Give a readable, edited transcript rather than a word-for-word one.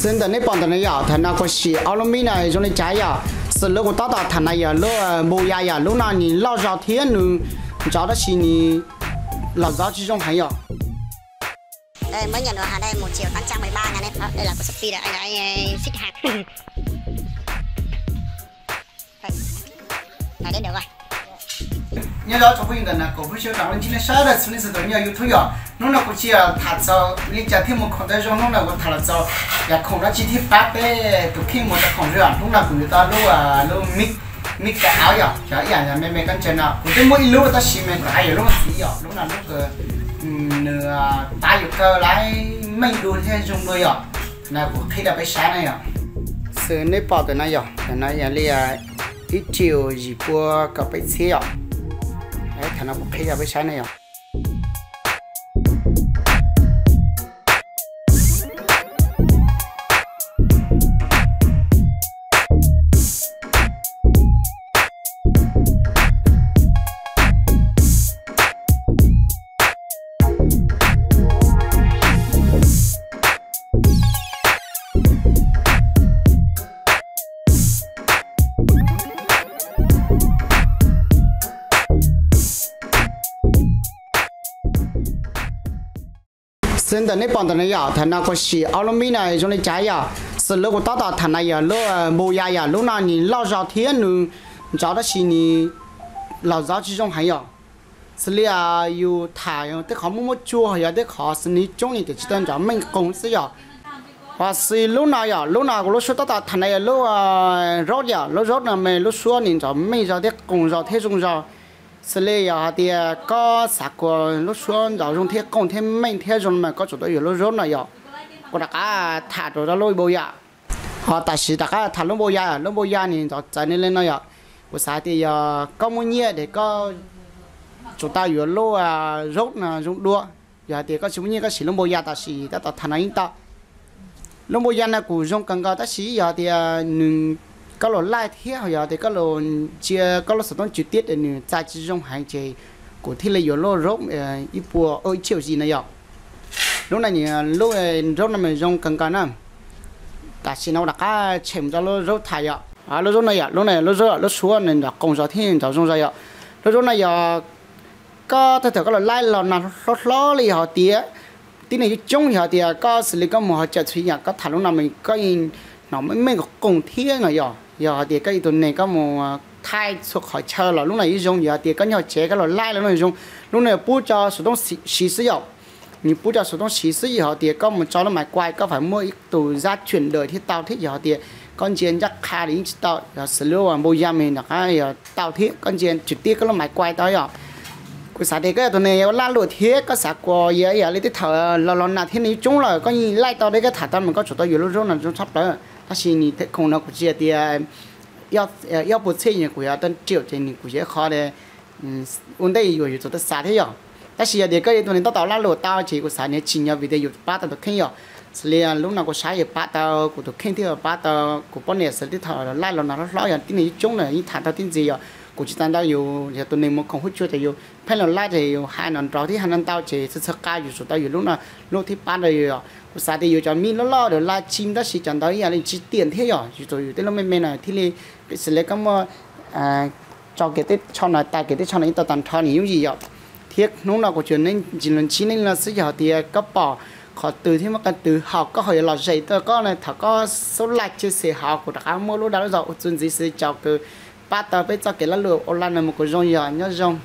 现在那帮的那呀，他那个是奥罗米呢，种的家呀，是那个大大他那呀，那木呀呀，那你老少天呢，找的是你老早这种还有。Đây mới nhận được hàng đây 1.813.000 em. Đây là của Shopee đây, anh ship hàng. Này đến được rồi. nhớ đó trong cái này có phải sử dụng chính là sao đấy, xử lý sự nhiều YouTube à, nó là có chỉ là thắt cho liên trả thêm một khoản tài trong nó là có thắt cho, và không là chi tiết phát để thực hiện một cái khoản rồi, nó là của người ta lúc mix cái áo vậy, chả ý là mấy cái chân nào, cái mỗi lúc ta xí mình cái lúc mà xí vậy, lúc là lúc nửa tay được cơ lại mình đuổi theo dùng đuôi vậy, là có khi là cái sáng này vậy, sự này bảo cái này vậy, cái này là ít chiều gì qua cả cái xe vậy. Đấy, thằng nào cũng thấy ra với sáng này rồi. 现在那帮的那呀，他那个是奥罗米呢，种的家呀，是那个大大他那呀，那木呀呀，那你老少天呢，找的是你老早这种还有，是哩啊有太阳，得靠么做呀，得靠是你种的，知道找门公司呀，或是那呀，那个说大大他那呀，那肉呀，那肉呢没，那说你找没找的公找太中找。 是嘞呀，的个啥个，路说然后天公天明天中嘛，个做到有路肉了呀，我大家谈到路不呀，好，但是大家谈路不呀，路不呀呢，就在那里了呀，我啥的呀，高么热的个做到有路啊，肉呢肉多，呀的个什么热个是路不呀，但是到谈那一道，路不呀呢，古种刚刚但是呀的cái lỗ lai thế hồi giờ thì cái lỗ chia cái lỗ sử dụng trực tiếp để nè tại chỉ trong hành chế của thì là lỗ rốt ít bùa ôi chiều gì này giờ lúc này nhỉ lúc rốt này mình dùng cần nữa tại sao nó đặt cái chìm cho lỗ rốt thải giờ lỗ rốt này giờ lúc này lỗ rốt lỗ xuống nên là công giờ thiên giờ dùng giờ lỗ rốt này giờ có thể cái lỗ lai lỗ nào lỗ li họ tía tí này chung họ tía có xử lý cái một họ chợ suy nhạc có thằng lúc nào mình có nó mới có cùng thiên rồi giờ thì cái tuần này có một thai xuất khỏi chờ là lúc này dùng giờ thì có nhau chế cái là lai là nó dùng lúc này bố cho sử dụng xí sử dụng你不叫手动洗洗以后的，跟我们找了买乖，个反正都在chuyển đời thì tao thiết以后的，con chuyện chắc khá đến tao, xử lý hoàn bộ gia mình là cái tao thiết, con chuyện trực tiếp cái là买乖đó rồi, cái sao thì cái tuần này la lụa thiết, cái sao qua giờ lấy cái thở lo nào thế này chúng là có gì lại tao đấy cái thả tao mình có chỗ tao nhiều lúc rồi là chúng sắp tới, ta chỉ nhìn thấy không nó cũng chỉ thì要不车人贵啊，但只有这你贵些好的，问题有做的啥的呀？但是有的个ตัวนี้ต้องต่อละโหลดต่อจีกูสายเนี่ยจริงyaวิดีโออยู่ป้าตัวขึ้น呀，是เลยลูกน่ะกูใช้อยู่ป้าตัวกูตัวขึ้นที่ป้าตัวกูป้อนเนี่ยสิ่งที่ถอดไล่เราหน้าเราอย่างที่นี่จุ่งเนี่ยยี่ฐานตัวที่จีอ่ะกูจะตั้งได้อยู่อย่างตัวนี้มันคงหุ่นช่วยจะอยู่เพื่อนเราไล่จะอยู่ให้นอนรอที่หันนั่นเต้าจีสึกกายอยู่สุดตัวอยู่ลูกน่ะลูกที่ป้าเลยอยู่กูสายที่อยู่จะมีล้อเดี๋ยวไล่ชิมได้สิจันตัวอย่างนี้จีเตียนเที่ยวอยู่ตัวอยู่ที่เราไม่น่ะที่เลยสิ่งเล็กก็มาcho cái tết cho này tại cái tết cho này tao tận thọ nhiều gì vậy thiết lúc nào có chuyện nên chỉ lần chín nên là sẽ giờ thì có bỏ họ từ thì mà cần từ học có hỏi là dạy tôi có này thằng có số like chia sẻ học của các mua lúc đó rồi chuyện gì sẽ chào từ ba tờ bây giờ cái là lừa online là một cái rong giờ nhớ rong